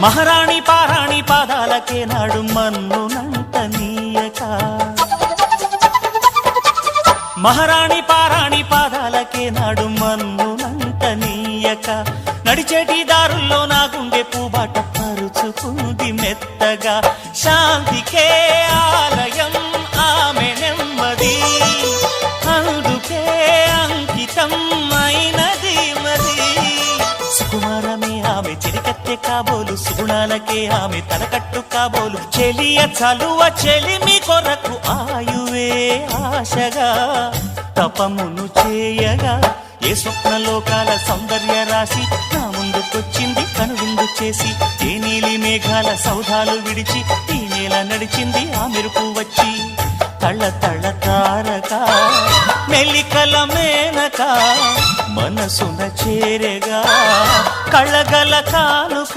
మహారాణి పారాణి పాదాలకే నాడు మన్నునంట నీయక మహారాణి పారాణి పాదాలకే నాడు మన్నునంట నీయక నడిచేటి దారుల్లో నా గుండె పూబాట పరుచుకుంది మెత్తగా శాంతికే ఆలయం ఆమె నెమ్మది అందుకే అంకితం అయినది మరి సుకుమారమే ఆమె చిరికత్తె కాబోలు సుగుణాలకే ఆమె తలకట్టు కాబోలు చెలియ చలువ చెలిమి కొరకు ఆయువే ఆశగా తపమును చేయగా ఏ స్వప్నలోకాల సౌందర్య రాశి నా ముందుకొచ్చింది కనువిందు చేసి ఏ నీలి మేఘాల సౌధాలు విడిచి ఈ నేల నడిచింది ఆ మెరుపు వచ్చి తళ్ళ తళ్ళ తారక మెల్లికల మేనక మనసున చేరగా కళ్ళగల కానుక